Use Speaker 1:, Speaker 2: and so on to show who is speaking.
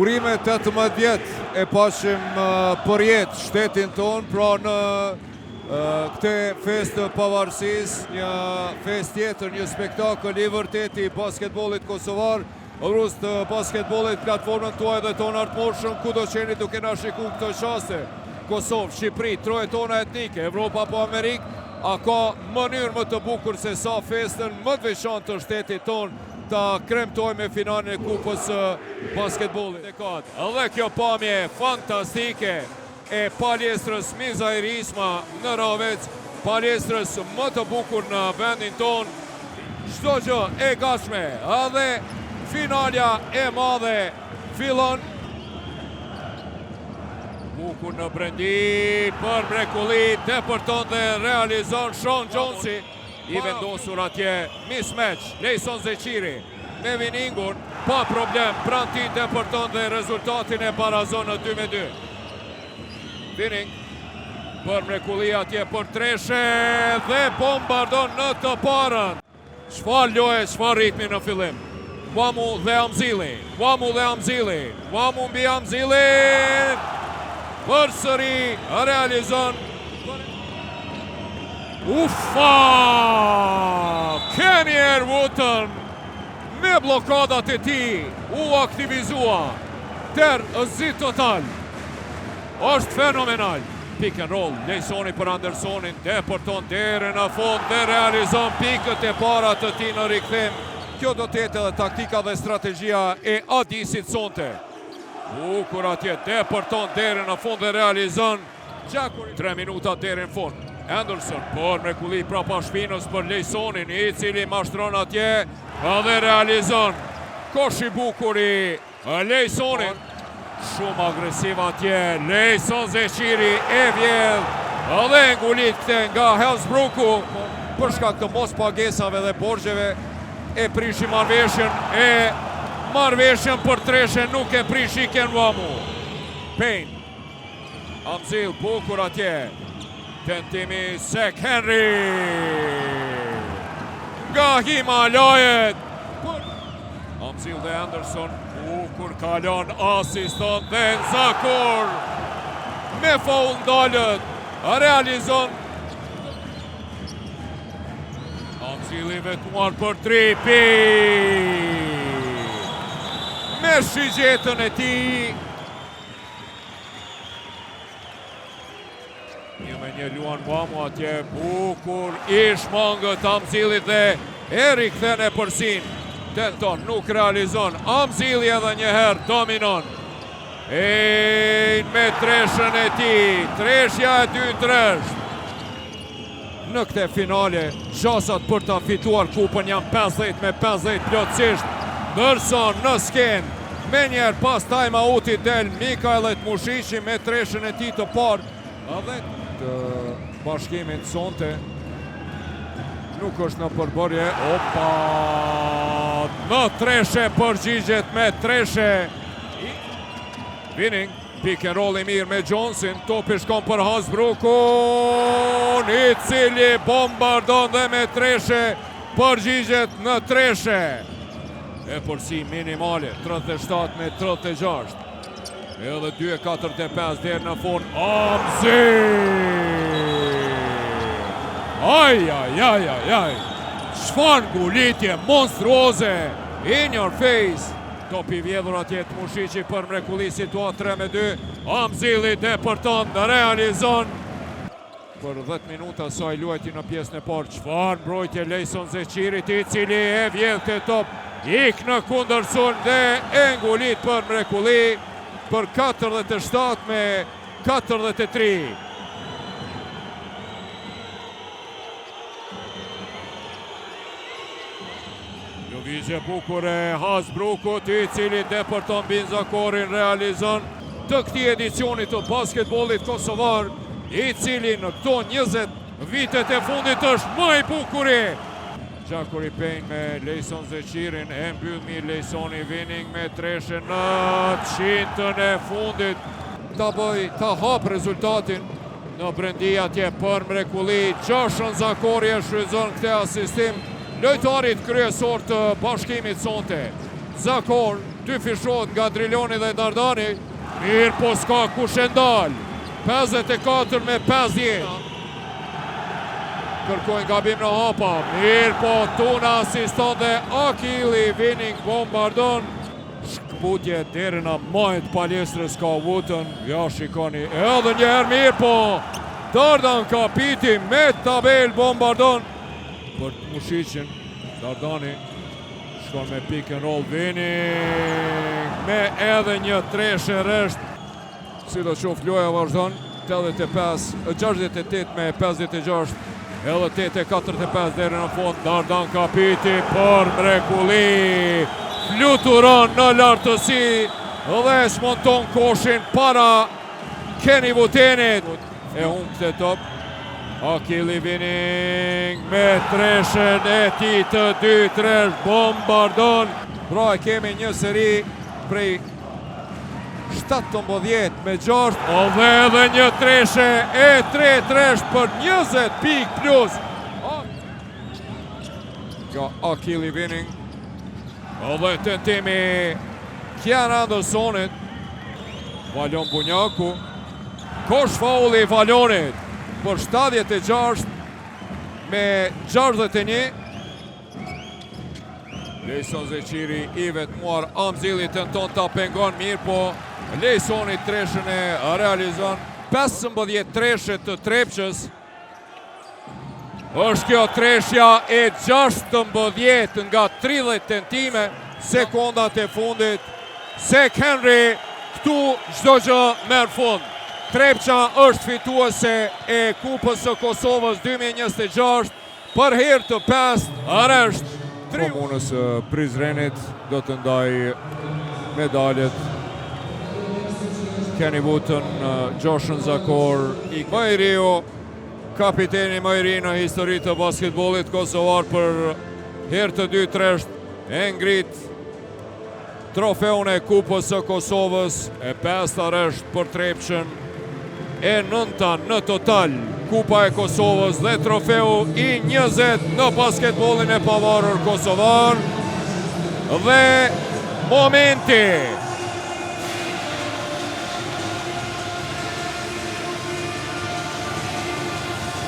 Speaker 1: Urime 18 vjet e pashim për jetë shtetin ton, pra në këte fest të pavarësisë, një fest tjetër, një spektakël i vërtet i basketbollit kosovar, rrugës të basketbollit platformën tuaj dhe tonë artmoshëm, ku do qeni duke na shiku këto qaste. Kosovë, Shqipëri, troje tona etnike, Evropa po Amerikë, a ka mënyrë më të bukur se sa festën më të veçantë të shtetit tonë ta kremtojmë me finalin e kupës basketbollit. Dhe kjo pamje fantastike e paljestrës Mizaj Risma në Ravec, paljestrës më të bukur në vendin tonë, çdo gjë e gatshme, edhe finalja e madhe fillon. Bukur në brendi, për mrekulli, depërton dhe realizon Sean Jonesi, i vendosur atje mismatch, Lejson Zeqiri me viningun, pa problem, pranti depërton dhe rezultatin e barazon në 2-2. Vining, për mrekulli atje për treshe dhe bombardon në të parën. Çfarë loje, çfarë ritmi në fillim. Wamu dhe Amzili, Wamu mbi Amzili, për sëri realizon. Ufa! Kenjer Wooten me blokadat e ti u aktivizua ter zi total. Është fenomenal. Pick and roll, Lejsoni për Andersonin, depërton dere në fund dhe realizon pikët e para të ti në rikthim. Kjo do të jetë edhe taktika dhe strategjia e Adisit sonte. Bukur atje, depërton dere në fund dhe realizon. 3 minuta dere në fund. Anderson, por mrekulli prapa shpinës për Lejsonin, i cili mashtron atje dhe realizon. Koshi bukur i Lejsonin, shumë agresiv atje, Lejson Zeqiri e vjedh dhe ngulit këte nga Helsbruku, për shkak të mos pagesave dhe borgjeve, e prishi marveshjen për treshe, nuk e prishi Ken Wamu. Payne, Amzil, bukur atje, tentimi Sek Henry nga Himalajet. Amzil dhe Anderson, bukur kalon asiston dhe Zakor me faul ndalët, realizon. Amzili vetuar për 3 me shigjetën e ti. Një luan Wamu atje, bukur ish mangët Amzilit dhe Erik thene përsin. Tenton, nuk realizon. Amzili edhe njëherë dominon. Me treshën e ti, treshja e 2-3. Në këte finale, shasat për ta fituar kupën janë 50-50 plotësisht. Ndërson në skenë, me njerë pas time-outit del Mikajlet Mushishi me treshën e ti të parë. Edhe të bashkimit sonte nuk është në përbërje. Opa! Në treshe përgjigjet me treshe. Vining, pick and roll i mirë me Johnson, topi shkon për Hasbrukun, i cili bombardon dhe me treshe përgjigjet në treshe. E përsi minimale, 37 me 36. Edhe 2-4-5 dherë në fund. Amzil! Aj! Çfarë ngulitje monstruoze! In your face! Topi vjedhur atje të Mushiqi për mrekulli, situat 3-2. Amzili depërton dhe realizon. Për 10 minuta sa i luajti në pjesën e parë. Çfarë mbrojtje Lejson Zeqirit, i cili e vjedh të top. Ik në kundërsun dhe e ngulit për mrekulli. Për 47 me 43. Lëvizje bukur e Hasbrukut, i cili depërton Binzakorin, realizon të këtij edicionit të basketbollit kosovar, i cili në këto 20 vitet e fundit është më i bukuri. Gjakuri Payne me Lejson Zeqirin, e mbyll mirë Lejsoni, Vining me treshe në qintën e fundit. Ta hap rezultatin në brendi atje për mrekulli. Gjashën Zakori e shfrytëzon këtë asistim lojtarit kryesor të bashkimit sonte. Zakor dy fishohet nga Driloni dhe Dardani. Mirë po s'ka kush e ndal. 54 me 50. Kërkojnë gabim në hapa. Mirë po Tuna asiston dhe Akili Winning bombardon. Shkputje deri në majt paljestrës ka vutën. Ja shikoni edhe njerë mirë po. Dardan kapiti me tabel bombardon. Për Mushiqin, Dardani shkon me pick and roll, Winning me edhe një treshe rresht. Si do qof loja vazhdon, 68 me 56, edhe 8-45 deri në fund. Dardan kapiti për mrekulli, fluturon në lartësi dhe smonton koshin para Kenny Butenit. E unë këtë top. Akili Winning me treshen e ti të 2-3 bombardon. Pra e kemi një seri prej 17 me 6. Dhe edhe një treshe e 3-3 për 20 pik plus. Nga Akili Winning. Dhe tentimi Kian Andersonit. Valon Bunjaku. Kosh fauli Valonit. Për 76 me 61. Lejson Zeqiri i vetmuar Amzili tenton ta pengon mirë po Lejsoni treshen e realizon. 15 treshe të Trepqës. Është kjo treshja e 16 nga 30 tentime. Sekondat e fundit. Sek Henry këtu çdo gjë merr fund. Trepqa është fituese e Kupës së Kosovës 2026 për herë të 5 aresht. Komunës Prizrenit do të ndaj medaljet. Kenny Buten, Gjoshen Zakor, Majrio, kapiteni Majri në histori të basketbollit kosovar për herë të 2 e ngrit trofeun e Kupës së Kosovës, e 5 aresht për Trepqën, e 9 në total Kupa e Kosovës dhe trofeu i 20 në basketbollin e pavarur kosovar. Dhe momenti